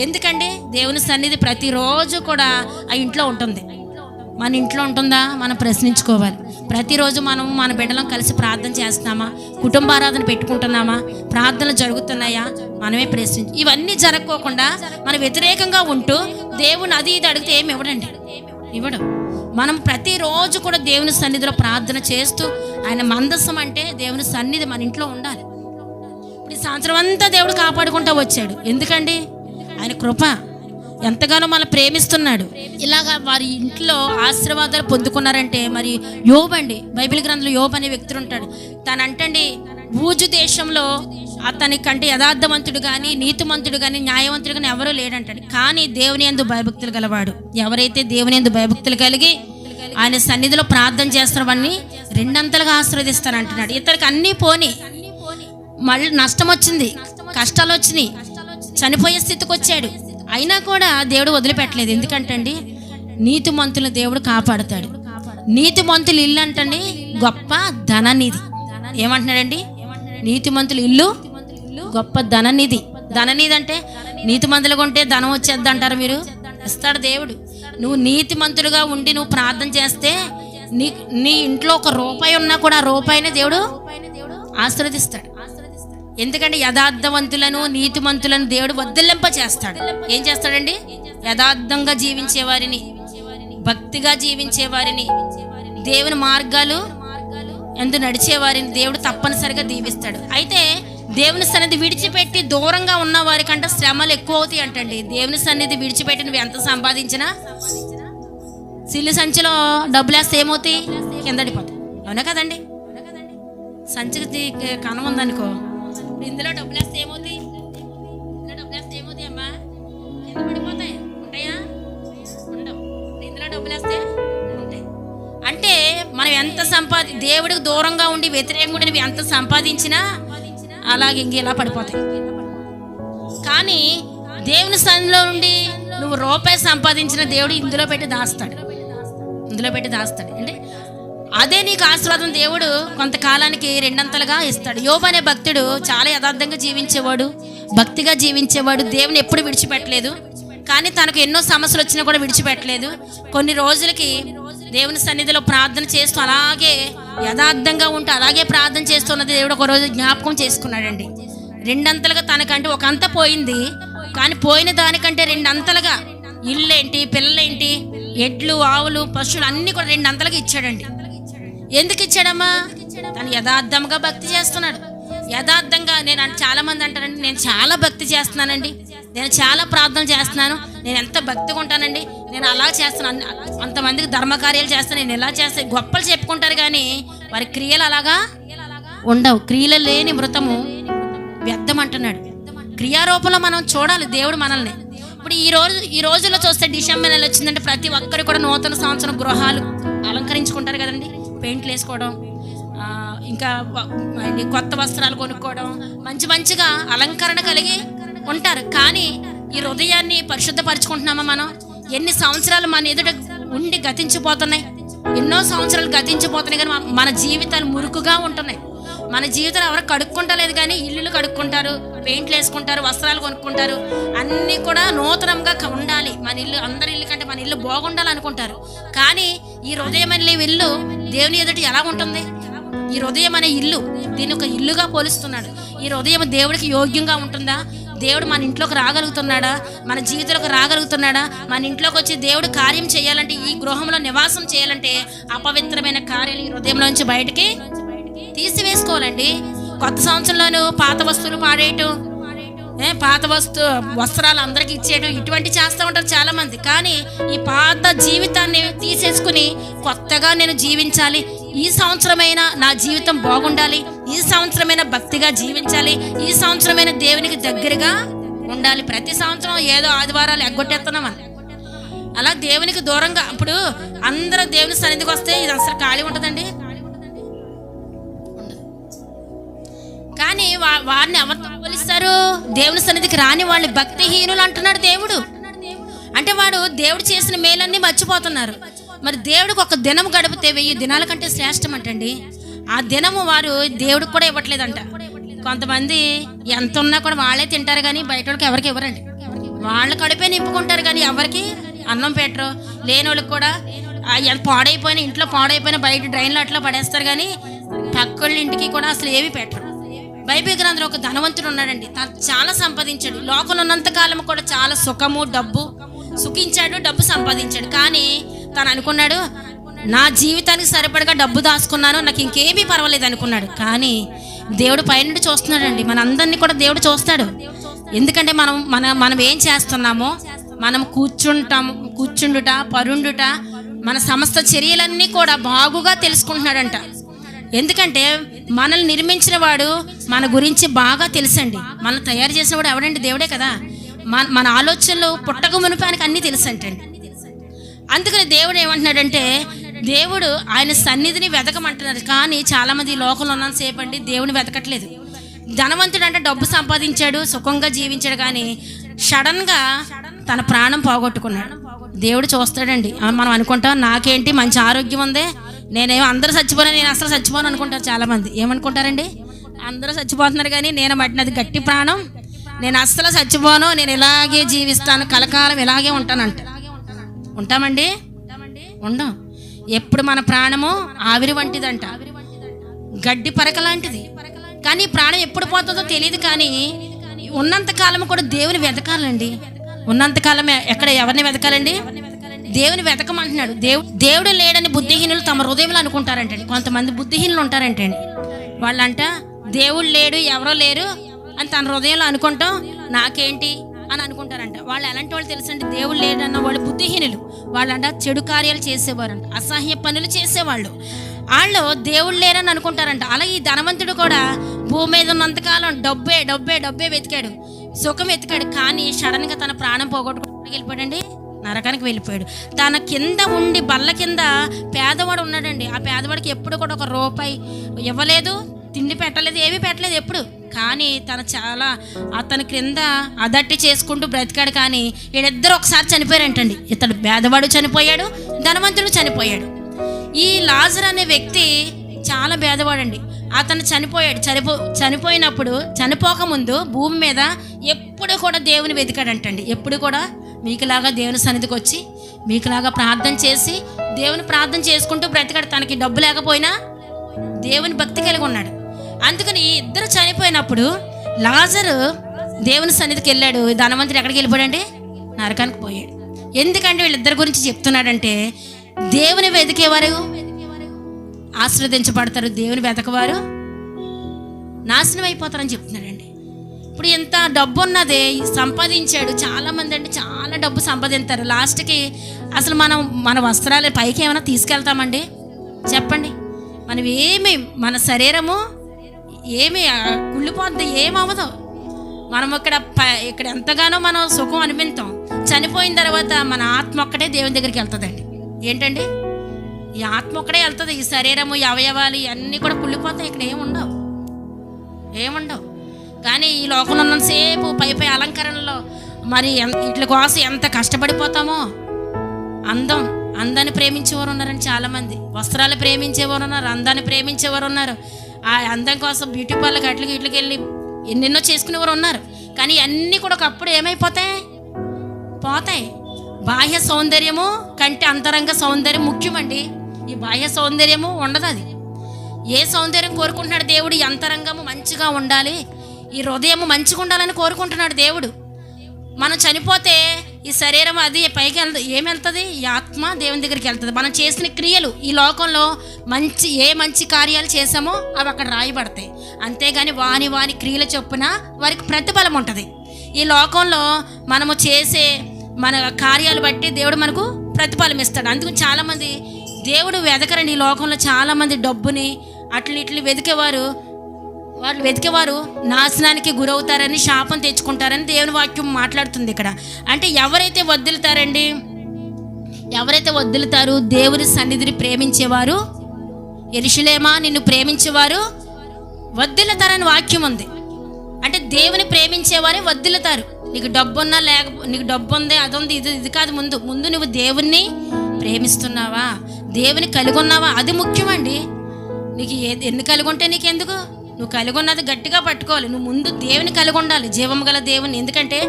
ఎందుకండి? దేవుని సన్నిధి ప్రతిరోజు కూడా ఆ ఇంట్లో ఉంటుంది. మన ఇంట్లో ఉంటుందా? మనం ప్రశ్నించుకోవాలి. ప్రతిరోజు మనం మన బిడ్డలను కలిసి ప్రార్థన చేస్తున్నామా? కుటుంబారాధన పెట్టుకుంటున్నామా? ప్రార్థనలు జరుగుతున్నాయా? మనమే ప్రశ్నించి, ఇవన్నీ జరగకోకుండా మనం వ్యతిరేకంగా ఉంటూ దేవుని అది ఇది అడిగితే ఏమి ఇవ్వడండి, ఇవ్వడం. మనం ప్రతిరోజు కూడా దేవుని సన్నిధిలో ప్రార్థన చేస్తూ, ఆయన మందసం అంటే దేవుని సన్నిధి మన ఇంట్లో ఉండాలి. ఇప్పుడు ఈ సంవత్సరం అంతా దేవుడు కాపాడుకుంటూ వచ్చాడు. ఎందుకండి? ఆయన కృప. ఎంతగానో మనం ప్రేమిస్తున్నాడు. ఇలాగా వారి ఇంట్లో ఆశీర్వాదాలు పొందుకున్నారంటే మరి యోబు అండి, బైబిల్ గ్రంథంలో యోబు అనే వ్యక్తి ఉంటాడు. తనంటండి ఊజు దేశంలో అతని కంటే యథార్థవంతుడు కానీ నీతిమంతుడు కానీ న్యాయవంతుడు కానీ ఎవరూ లేడంటాడు. కానీ దేవుని యందు భయభక్తులు గలవాడు, ఎవరైతే దేవుని యందు భయభక్తులు కలిగి ఆయన సన్నిధిలో ప్రార్థన చేస్తున్నవన్నీ రెండంతలుగా ఆశీర్వదిస్తానంటున్నాడు. ఇతనికి అన్నీ పోని, మళ్ళీ నష్టం వచ్చింది, కష్టాలు వచ్చినాయి, చనిపోయే స్థితికి వచ్చాడు. అయినా కూడా దేవుడు వదిలిపెట్టలేదు. ఎందుకంటే అండి నీతిమంతులను దేవుడు కాపాడుతాడు. నీతిమంతులు ఇల్లు అంటండి గొప్ప ధననిధి. ఏమంటున్నాడండి? నీతిమంతులు ఇల్లు గొప్ప ధననిధి. ధననిధి అంటే నీతిమంతులుగా ఉంటే ధనం వచ్చేద్ది అంటారు మీరు? ఇస్తాడు దేవుడు. నువ్వు నీతిమంతులుగా ఉండి నువ్వు ప్రార్థన చేస్తే నీ ఇంట్లో ఒక రూపాయి ఉన్నా కూడా ఆ రూపాయినే దేవుడు ఆశీర్వదిస్తాడు. ఎందుకంటే యథార్థవంతులను నీతిమంతులను దేవుడు వర్ధిల్లింప చేస్తాడు. ఏం చేస్తాడండి? యథార్థంగా జీవించే వారిని, భక్తిగా జీవించే వారిని, దేవుని మార్గాలు ఎందు నడిచే వారిని దేవుడు తప్పనిసరిగా దీవిస్తాడు. అయితే దేవుని సన్నిధి విడిచిపెట్టి దూరంగా ఉన్న వారికంటే శ్రమలు ఎక్కువ అవుతాయి అంటండి. దేవుని సన్నిధి విడిచిపెట్టి నువ్వు ఎంత సంపాదించినా సిల్లి సంచిలో డబ్బులు వేస్తే ఏమవుతాయి? కిందడిపోతాయి. అవునా కదండి? సంచికి కనం ఉందనుకో, ఇందులో డబ్బులు వేస్తే ఏమవుతాయి? ఇందులో డబ్బులు వేస్తే ఏమవుతాయి అమ్మా? కింద పడిపోతాయి. ఉంటాయా? ఉండవు. ఇందులో డబ్బులు వేస్తే ఉంటాయి. అంటే మనం ఎంత దేవుడికి దూరంగా ఉండి వ్యతిరేకంగా ఉండి నువ్వు ఎంత సంపాదించినా అలాగే ఇంకెలా పడిపోతాయి. కానీ దేవుని సన్నిధిలో నుండి నువ్వు రూపాయి సంపాదించిన దేవుడు ఇందులో పెట్టి దాస్తాడు, ఇందులో పెట్టి దాస్తాడు అంటే అదే నీకు ఆశీర్వాదం దేవుడు కొంతకాలానికి రెండంతలుగా ఇస్తాడు. యోబు అనే భక్తుడు చాలా యథార్థంగా జీవించేవాడు, భక్తిగా జీవించేవాడు, దేవుని ఎప్పుడు విడిచిపెట్టలేదు. కానీ తనకు ఎన్నో సమస్యలు వచ్చినా కూడా విడిచిపెట్టలేదు. కొన్ని రోజులకి దేవుని సన్నిధిలో ప్రార్థన చేస్తూ అలాగే యథార్థంగా ఉంటూ అలాగే ప్రార్థన చేస్తున్నది దేవుడు ఒక రోజు జ్ఞాపకం చేసుకున్నాడండి. రెండంతలుగా తనకంటే ఒక అంత పోయింది, కానీ పోయిన దానికంటే రెండంతలుగా ఇల్లేంటి, పిల్లలేంటి, ఎడ్లు, ఆవులు, పశువులు అన్నీ కూడా రెండంతలుగా ఇచ్చాడండి. ఎందుకు ఇచ్చాడమ్మా? తను యథార్థంగా భక్తి చేస్తున్నాడు. యథార్థంగా చాలా మంది అంటారండి, నేను చాలా భక్తి చేస్తున్నానండి, నేను చాలా ప్రార్థన చేస్తున్నాను, నేను ఎంత భక్తిగా ఉంటానండి, నేను అలా చేస్తున్నాను, అంతమందికి ధర్మకార్యాలు చేస్తాను, నేను ఎలా చేస్తాను, గొప్పలు చెప్పుకుంటారు. కానీ వారి క్రియలు అలాగా ఉండవు. క్రియలు లేని మృతము వ్యర్థం అంటున్నాడు. క్రియారూపంలో మనం చూడాలి దేవుడు మనల్ని. ఇప్పుడు ఈ రోజుల్లో చూస్తే డిసెంబర్ నెల వచ్చిందంటే ప్రతి ఒక్కరు కూడా నూతన సంవత్సరం గృహాలు అలంకరించుకుంటారు కదండి. పెయింట్లు వేసుకోవడం, ఇంకా కొత్త వస్త్రాలు కొనుక్కోవడం, మంచిగా అలంకరణ కలిగి ఉంటారు. కానీ ఈ హృదయాన్ని పరిశుద్ధపరచుకుంటున్నామా మనం? ఎన్ని సంవత్సరాలు మన ఎదుట ఉండి గతించిపోతున్నాయి, ఎన్నో సంవత్సరాలు గతించిపోతున్నాయి, కానీ మన జీవితాలు మురుకుగా ఉంటున్నాయి. మన జీవితాలు ఎవరు కడుక్కుంటలేదు, కానీ ఇల్లులు కడుక్కుంటారు, పెయింట్లు వేసుకుంటారు, వస్త్రాలు కొనుక్కుంటారు, అన్నీ కూడా నూతనంగా ఉండాలి. మన ఇల్లు అందరి ఇల్లు కంటే మన ఇల్లు బాగుండాలి అనుకుంటారు. కానీ ఈ హృదయం అనే ఇల్లు దేవుని ఎదుటి ఎలా ఉంటుంది? ఈ హృదయం అనే ఇల్లు దీన్ని ఒక ఇల్లుగా పోలుస్తున్నాడు. ఈ హృదయం దేవుడికి యోగ్యంగా ఉంటుందా? దేవుడు మన ఇంట్లోకి రాగలుగుతున్నాడా? మన జీవితంలోకి రాగలుగుతున్నాడా? మన ఇంట్లోకి వచ్చి దేవుడు కార్యం చేయాలంటే, ఈ గృహంలో నివాసం చేయాలంటే అపవిత్రమైన కార్యాలు ఈ హృదయంలోంచి బయటికి తీసివేసుకోవాలండి. కొత్త సంవత్సరంలోనూ పాత వస్తువులు పాడేయటం, పాత వస్త్రాలు అందరికి ఇచ్చేయడం, ఇటువంటి చేస్తూ ఉంటారు చాలా మంది. కానీ ఈ పాత జీవితాన్ని తీసేసుకుని కొత్తగా నేను జీవించాలి, ఈ సంవత్సరమైన నా జీవితం బాగుండాలి, ఈ సంవత్సరమైన భక్తిగా జీవించాలి, ఈ సంవత్సరమైన దేవునికి దగ్గరగా ఉండాలి. ప్రతి సంవత్సరం ఏదో ఆదివారాలు ఎగ్గొట్టేస్తున్నామని అలా దేవునికి దూరంగా. ఇప్పుడు అందరూ దేవుని సన్నిధికి వస్తే ఇది అసలు ఖాళీ ఉంటుందండి. కానీ వారిని ఎవరితో పోలిస్తారు? దేవుని సన్నిధికి రాని వాళ్ళని భక్తిహీనులు అంటున్నాడు దేవుడు. అంటే దేవుడు చేసిన మేలన్నీ మర్చిపోతున్నారు. మరి దేవుడికి ఒక దినం గడిపితే 1000 దినాల కంటే శ్రేష్టం అంటండి. ఆ దినము వారు దేవుడికి కూడా ఇవ్వట్లేదంట. కొంతమంది ఎంత ఉన్నా కూడా వాళ్ళే తింటారు, కానీ బయట వాళ్ళకి ఎవరికి ఇవ్వరండి. వాళ్ళ కడుపే నింపుకుంటారు, కానీ ఎవరికి అన్నం పెట్టరు. లేని వాళ్ళకి కూడా పాడైపోయిన ఇంట్లో పాడైపోయిన బయట డ్రైన్లో అట్లా పడేస్తారు, కానీ పక్కళ్ళ ఇంటికి కూడా అసలు ఏమీ పెట్టరు. బైబిల్ గ్రంథంలో ఒక ధనవంతుడు ఉన్నాడండి. తను చాలా సంపాదించాడు. లోకంలో ఉన్నంతకాలం కూడా చాలా సుఖము, డబ్బు సుఖించాడు, డబ్బు సంపాదించాడు. కానీ తను అనుకున్నాడు, నా జీవితానికి సరిపడగా డబ్బు దాచుకున్నాను, నాకు ఇంకేమీ పర్వాలేదు అనుకున్నాడు. కానీ దేవుడు పైనుండి చూస్తున్నాడండి. మన అందరినీ కూడా దేవుడు చూస్తాడు. ఎందుకంటే మనం ఏం చేస్తున్నామో, మనం కూర్చుండుట, పరుండుట, మన సమస్త చర్యలన్నీ కూడా బాగుగా తెలుసుకుంటున్నాడంట. ఎందుకంటే మనల్ని నిర్మించిన వాడు మన గురించి బాగా తెలుసండి. మనల్ని తయారు చేసిన వాడు ఎవడండి? దేవుడే కదా. మన ఆలోచనలు పుట్టక మునిపానికి అన్నీ తెలుసంటండి. అందుకని దేవుడు ఏమంటున్నాడంటే, దేవుడు ఆయన సన్నిధిని వెతకమంటున్నారు. కానీ చాలామంది ఈ లోకంలో ఉన్నంతసేపు అండి దేవుని వెతకట్లేదు. ధనవంతుడు అంటే డబ్బు సంపాదించాడు, సుఖంగా జీవించాడు, కానీ సడన్గా తన ప్రాణం పోగొట్టుకున్నాడు. దేవుడు చూస్తాడండి. మనం అనుకుంటాం నాకేంటి మంచి ఆరోగ్యం ఉంది, నేనేమో అందరూ చచ్చిపోయినా నేను అసలు చచ్చిపోను అనుకుంటారు చాలామంది. ఏమనుకుంటారండి? అందరూ చచ్చిపోతున్నారు కానీ నేను మట్టినది గట్టి ప్రాణం, నేను అస్సలు చచ్చిపోను, నేను ఇలాగే జీవిస్తాను, కలకాలం ఇలాగే ఉంటానంట. ఉంటామండి? ఉండం. ఎప్పుడు మన ప్రాణము ఆవిరి వంటిదంట, గడ్డి పరక లాంటిది. కానీ ప్రాణం ఎప్పుడు పోతుందో తెలియదు. కానీ ఉన్నంతకాలం కూడా దేవుని వెతకాలండి. ఉన్నంతకాలం ఎక్కడ ఎవరిని వెతకాలండి? దేవుని వెతకమంటున్నాడు. దేవుడు లేడని బుద్ధిహీనులు తమ హృదయంలో అనుకుంటారంటండి. కొంతమంది బుద్ధిహీనులు ఉంటారంటండి. వాళ్ళంట దేవుడు లేడు, ఎవరో లేరు అని తన హృదయంలో అనుకుంటాం, నాకేంటి అని అనుకుంటారంట. వాళ్ళు ఎలాంటి వాళ్ళు తెలుసండి? దేవుడు లేడన్న వాళ్ళు బుద్ధిహీనులు. వాళ్ళంట చెడు కార్యాలు చేసేవారంట, అసహ్య పనులు చేసేవాళ్ళు. వాళ్ళు దేవుడు లేరని అనుకుంటారంట. అలాగే ఈ ధనవంతుడు కూడా భూమి మీద ఉన్నంతకాలం డబ్బే డబ్బే డబ్బే వెతికాడు, సుఖం వెతికాడు. కానీ సడన్గా తన ప్రాణం పోగొట్టుకోవడానికి వెళ్ళిపోయాడండి, నరకానికి వెళ్ళిపోయాడు. తన కింద ఉండి బల్ల కింద పేదవాడు ఉన్నాడండి. ఆ పేదవాడికి ఎప్పుడు కూడా ఒక రూపాయి ఇవ్వలేదు, తిండి పెట్టలేదు, ఏమీ పెట్టలేదు ఎప్పుడు. కానీ అతని క్రింద అదట్టి చేసుకుంటూ బ్రతికాడు. కానీ వీళ్ళిద్దరు ఒకసారి చనిపోయారంటండి. ఇతడు పేదవాడు చనిపోయాడు, ధనవంతుడు చనిపోయాడు. ఈ లాజర్ అనే వ్యక్తి చాలా పేదవాడండి. అతను చనిపోయినప్పుడు చనిపోకముందు భూమి మీద ఎప్పుడు కూడా దేవుని వెతికాడంటండి. ఎప్పుడు కూడా మీకులాగా దేవుని సన్నిధికి వచ్చి మీకులాగా ప్రార్థన చేసి దేవుని ప్రార్థన చేసుకుంటూ బ్రతికాడు. తనకి డబ్బు లేకపోయినా దేవుని భక్తి కలిగి ఉన్నాడు. అందుకని ఇద్దరు చనిపోయినప్పుడు లాజరు దేవుని సన్నిధికి వెళ్ళాడు, ధనవంతుడు ఎక్కడికి వెళ్ళిపోయాడంటే నరకానికి పోయాడు. ఎందుకంటే వీళ్ళిద్దరి గురించి చెప్తున్నాడంటే, దేవుని వెతికేవారు ఆశీర్వదించబడతారు, దేవుని వెతకవారు నాశనం అయిపోతారని చెప్తున్నాడండి. ఇప్పుడు ఇంత డబ్బు ఉన్నదే సంపాదించాడు. చాలామంది అండి చాలా డబ్బు సంపాదిస్తారు. లాస్ట్కి అసలు మన వస్త్రాలు పైకి ఏమైనా తీసుకెళ్తామండి? చెప్పండి. మన శరీరము ఏమి కుళ్ళిపోద్ది, ఏమవ్వదు. మనం ఇక్కడ ఎంతగానో మనం సుఖం అనిపిస్తాం. చనిపోయిన తర్వాత మన ఆత్మ ఒక్కటే దేవుని దగ్గరికి వెళ్తుందండి. ఏంటండి? ఈ ఆత్మ ఒక్కడే వెళ్తుంది. ఈ శరీరము, ఈ అవయవాలు ఇవన్నీ కూడా కుళ్ళిపోతాయి. ఇక్కడ ఏముండవు. కానీ ఈ లోకంలో ఉన్నంతసేపు పై అలంకరణలో మరి వీటి కోసం ఎంత కష్టపడిపోతామో. అందాన్ని ప్రేమించేవారు ఉన్నారని చాలామంది, వస్త్రాలు ప్రేమించేవారు ఉన్నారు, అందాన్ని ప్రేమించేవారు ఉన్నారు. ఆ అందం కోసం బ్యూటీ పార్లర్కి ఇట్లకి వెళ్ళి ఎన్నెన్నో చేసుకునేవారు ఉన్నారు. కానీ అన్నీ కూడా ఒకప్పుడు పోతాయి. బాహ్య సౌందర్యము కంటే అంతరంగ సౌందర్యం ముఖ్యమండి. ఈ బాహ్య సౌందర్యము ఉండదు. అది ఏ సౌందర్యం కోరుకుంటున్నాడు దేవుడు? ఈ అంతరంగము మంచిగా ఉండాలి, ఈ హృదయము మంచిగా ఉండాలని కోరుకుంటున్నాడు దేవుడు. మనం చనిపోతే ఈ శరీరం అది పైకి ఏమెళ్తుంది? ఈ ఆత్మ దేవుని దగ్గరికి వెళ్తుంది. మనం చేసిన క్రియలు ఈ లోకంలో ఏ మంచి కార్యాలు చేసామో అవి అక్కడ రాయబడతాయి. అంతేగాని వాని క్రియల చొప్పున వారికి ప్రతిఫలం ఉంటుంది. ఈ లోకంలో మనము చేసే మన కార్యాలు బట్టి దేవుడు మనకు ప్రతిఫలం ఇస్తాడు. అందుకు చాలామంది దేవుడు వెతకరండి. ఈ లోకంలో చాలామంది డబ్బుని ఇట్లు వెతికేవారు నాశనానికి గురవుతారని, శాపం తెచ్చుకుంటారని దేవుని వాక్యం మాట్లాడుతుంది ఇక్కడ. అంటే ఎవరైతే వద్దులుతారు దేవుని సన్నిధిని ప్రేమించేవారు, యెరూషలేమా నిన్ను ప్రేమించేవారు వద్దులుతారని వాక్యం ఉంది. అంటే దేవుని ప్రేమించేవారే వద్దులుతారు. నీకు డబ్బున్నా నీకు డబ్బు ఉంది, అది ఉంది, ఇది కాదు. ముందు నువ్వు దేవుణ్ణి ప్రేమిస్తున్నావా, దేవుని కలిగి ఉన్నావా, అది ముఖ్యమండి. నీకు ఎన్ని కలిగి ఉంటే నీకెందుకు? నువ్వు కలిగి ఉన్నది గట్టిగా పట్టుకోవాలి. నువ్వు ముందు దేవుని కలిగి ఉండాలి, జీవం గల దేవుని. ఎందుకంటే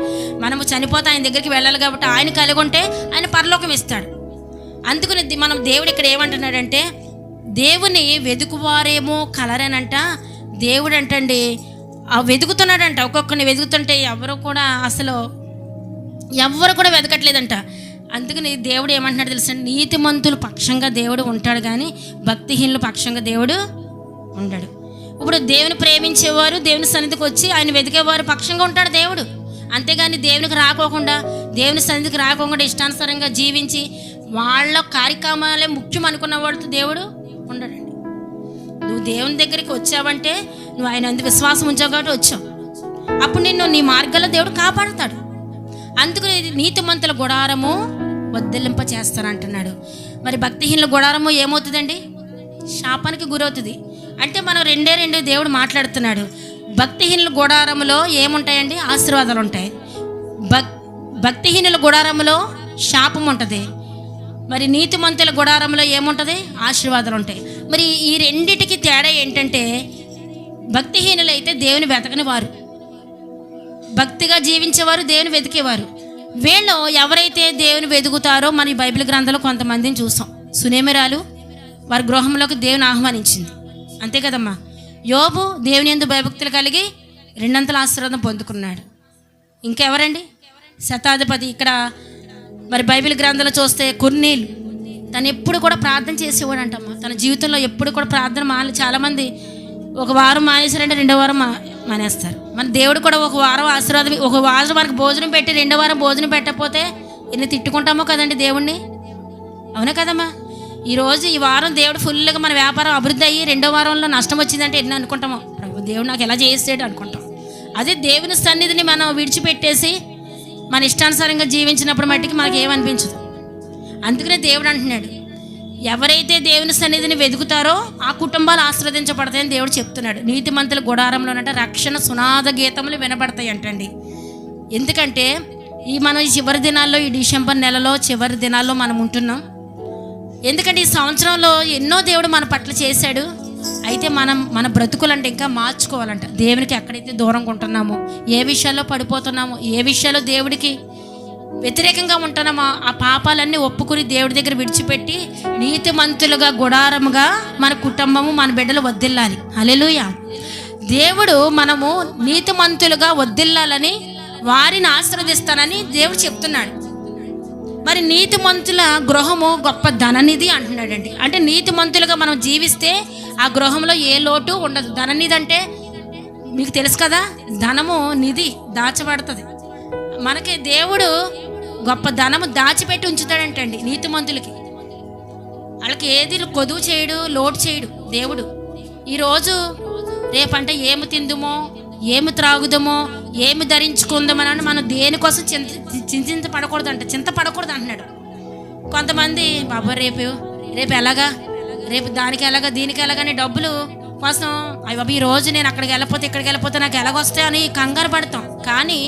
మనము చనిపోతే ఆయన దగ్గరికి వెళ్ళాలి కాబట్టి ఆయన కలిగి ఉంటే ఆయన పరలోకం ఇస్తాడు. అందుకని దేవుడు ఇక్కడ ఏమంటున్నాడంటే, దేవుని వెతుకువారేమో కలరేనంట. దేవుడు అంటండి వెతుకుతున్నాడంట. ఒక్కొక్కరిని వెతుకుతుంటే ఎవరు కూడా వెతకట్లేదంట. అందుకని దేవుడు ఏమంటున్నాడు తెలుసా? నీతిమంతుల పక్షంగా దేవుడు ఉంటాడు, కానీ భక్తిహీనుల పక్షంగా దేవుడు ఉండడు. ఇప్పుడు దేవుని ప్రేమించేవారు దేవుని సన్నిధికి వచ్చి ఆయన వెతికేవారు పక్షంగా ఉంటాడు దేవుడు. అంతేగాని దేవునికి రాకోకుండా, దేవుని సన్నిధికి రాకోకుండా ఇష్టానుసారంగా జీవించి వాళ్ళ కార్యక్రమాలే ముఖ్యం అనుకున్న వాడితో దేవుడు ఉండడండి. నువ్వు దేవుని దగ్గరికి వచ్చావంటే నువ్వు ఆయన ఎందుకు విశ్వాసం ఉంచావు కాబట్టి వచ్చావు. అప్పుడు నిన్ను నీ మార్గాల్లో దేవుడు కాపాడుతాడు. అందుకు నీతిమంతుల గుడారము వదిలింప చేస్తానంటున్నాడు. మరి భక్తిహీనుల గుడారము ఏమవుతుందండి? శాపానికి గురవుతుంది. అంటే మనం రెండు దేవుడు మాట్లాడుతున్నాడు. భక్తిహీనుల గుడారములో ఏముంటాయండి? ఆశీర్వాదాలు ఉంటాయి. భక్తిహీనుల గుడారములో శాపం ఉంటుంది. మరి నీతిమంతుల గుడారంలో ఏముంటుంది? ఆశీర్వాదాలు ఉంటాయి. మరి ఈ రెండిటికి తేడా ఏంటంటే, భక్తిహీనులు అయితే దేవుని వెతకని వారు, భక్తిగా జీవించేవారు దేవుని వెతికేవారు. వీళ్ళు ఎవరైతే దేవుని వెతుకుతారో మన బైబిల్ గ్రంథంలో కొంతమందిని చూసాం. సునేమిరాలు వారి గృహంలోకి దేవుని ఆహ్వానించింది, అంతే కదమ్మా. యోబు దేవుని యందు భయభక్తులు కలిగి 2 ఆశీర్వాదం పొందుకున్నాడు. ఇంకెవరండి? శతాధిపతి. ఇక్కడ మరి బైబిల్ గ్రంథంలో చూస్తే కొర్నేలు, తను ఎప్పుడు కూడా ప్రార్థన చేసేవాడు అంటమ్మా. తన జీవితంలో ఎప్పుడు కూడా ప్రార్థన చాలామంది ఒక వారం మానేశారంటే 2వ వారం మానేస్తారు. మన దేవుడు కూడా ఒక వారం ఆశీర్వాదం, ఒక వారం మనకు భోజనం పెట్టి 2వ వారం భోజనం పెట్టకపోతే ఎన్ని తిట్టుకుంటామో కదండి దేవుణ్ణి. అవునా కదమ్మా? ఈరోజు ఈ వారం దేవుడు ఫుల్గా మన వ్యాపారం అభివృద్ధి అయ్యి 2వ వారంలో నష్టం వచ్చిందంటే ఎన్ని అనుకుంటామో, ప్రభు దేవుడు నాకు ఎలా చేసాడు అనుకుంటాం. అదే దేవుని సన్నిధిని మనం విడిచిపెట్టేసి మన ఇష్టానుసారంగా జీవించినప్పుడు మట్టికి మనకి ఏమనిపించదు. అందుకనే దేవుడు అంటున్నాడు, ఎవరైతే దేవుని సన్నిధిని వెతుకుతారో ఆ కుటుంబాలు ఆశీర్వదించబడతాయని దేవుడు చెప్తున్నాడు. నీతిమంతుల గుడారంలోనంటే రక్షణ సునాద గీతములు వినబడతాయి అంటండి. ఎందుకంటే మనం ఈ చివరి దినాల్లో, ఈ డిసెంబర్ నెలలో చివరి దినాల్లో మనం ఉంటున్నాం. ఎందుకంటే ఈ సంవత్సరంలో ఎన్నో దేవుడు మన పట్ల చేశాడు. అయితే మన బ్రతుకులంటే ఇంకా మార్చుకోవాలంట. దేవునికి ఎక్కడైతే దూరంగా ఉంటున్నామో, ఏ విషయాల్లో పడిపోతున్నామో, ఏ విషయాల్లో దేవుడికి వ్యతిరేకంగా ఉంటున్నామో ఆ పాపాలన్నీ ఒప్పుకుని దేవుడి దగ్గర విడిచిపెట్టి నీతిమంతులుగా గుడారముగా మన కుటుంబము, మన బిడ్డలు వర్ధిల్లాలి. హల్లెలూయా. దేవుడు మనము నీతిమంతులుగా వర్ధిల్లాలని, వారిని ఆశీర్వదిస్తానని దేవుడు చెప్తున్నాడు. మరి నీతిమంతుల గృహము గొప్ప ధననిధి అంటున్నాడండి. అంటే నీతిమంతులుగా మనం జీవిస్తే ఆ గృహంలో ఏ లోటు ఉండదు. ధననిధి అంటే మీకు తెలుసు కదా, ధనము నిధి దాచబడుతుంది. మనకి దేవుడు గొప్ప ధనము దాచిపెట్టి ఉంచుతాడంటండి నీతిమంతులకి. వాళ్ళకి ఏది కొదువు చేయడు, లోటు చేయడు దేవుడు. ఈరోజు రేపంటే ఏమి తిందుమో, ఏమి త్రాగుదామో, ఏమి ధరించుకుందామని మనం దేనికోసం చింతపడకూడదు చింతపడకూడదు అంటున్నాడు. కొంతమంది బాబా రేపు ఎలాగా, రేపు దానికి ఎలాగా, దీనికి ఎలాగని డబ్బులు కోసం అవి ఈ రోజు నేను అక్కడికి వెళ్ళిపోతే ఇక్కడికి వెళ్ళిపోతే నాకు ఎలాగొస్తాయని కంగారు పడతాం. కానీ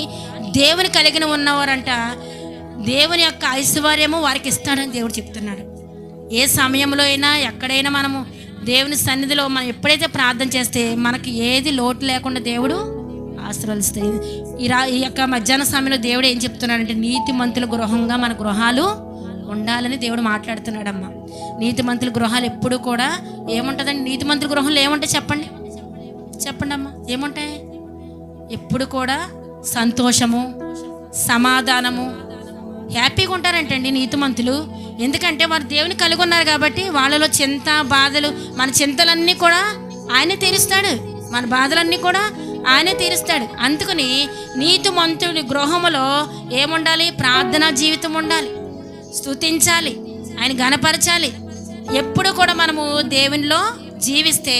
దేవుని కలిగిన ఉన్నవారంట దేవుని యొక్క ఐశ్వర్యము వారికి ఇస్తాడని దేవుడు చెప్తున్నాడు. ఏ సమయంలో అయినా ఎక్కడైనా మనము దేవుని సన్నిధిలో మనం ఎప్పుడైతే ప్రార్థన చేస్తే మనకి ఏది లోటు లేకుండా దేవుడు ఆశీర్వదిస్తాయి. ఈ యొక్క మధ్యాహ్న సమయంలో దేవుడు ఏం చెప్తున్నాడంటే, నీతిమంతుల గృహంగా మన గృహాలు ఉండాలని దేవుడు మాట్లాడుతున్నాడమ్మా. నీతిమంతుల గృహాలు ఎప్పుడు కూడా ఏముంటుందండి? నీతిమంతుల గృహంలో ఏముంటాయి చెప్పండి అమ్మా, ఏముంటాయి? ఎప్పుడు కూడా సంతోషము, సమాధానము, హ్యాపీగా ఉంటారంటండి నీతిమంతులు. ఎందుకంటే వారు దేవుని కలిగి ఉన్నారు కాబట్టి వాళ్ళలో చింత, బాధలు, మన చింతలన్నీ కూడా ఆయనే తీరుస్తాడు, మన బాధలన్నీ కూడా ఆయనే తీరుస్తాడు. అందుకని నీతిమంతుడి గృహములో ఏముండాలి? ప్రార్థనా జీవితం ఉండాలి, స్తుతించాలి, ఆయన ఘనపరచాలి. ఎప్పుడు కూడా మనము దేవునిలో జీవిస్తే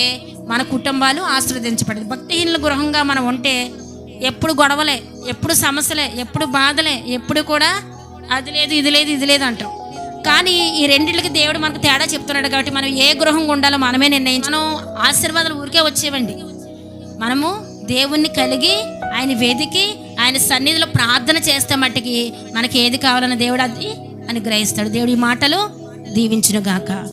మన కుటుంబాలు ఆశీర్వదించబడదు. భక్తిహీనుల గృహంగా మనం ఉంటే ఎప్పుడు గొడవలే, ఎప్పుడు సమస్యలే, ఎప్పుడు బాధలే, ఎప్పుడు కూడా అది లేదు ఇది లేదు అంటాం. కానీ ఈ రెండింటికి దేవుడు మనకు తేడా చెప్తున్నాడు కాబట్టి మనం ఏ గృహంగా ఉండాలో మనమే నిర్ణయించడం. ఆశీర్వాదాలు ఊరికే వచ్చేవండి. మనము దేవుణ్ణి కలిగి ఆయన వెతికి ఆయన సన్నిధిలో ప్రార్థన చేస్తే మట్టికి మనకి ఏది కావాలన్న దేవుడు అది అనుగ్రహిస్తాడు. దేవుడి మాటలు దీవించును గాక.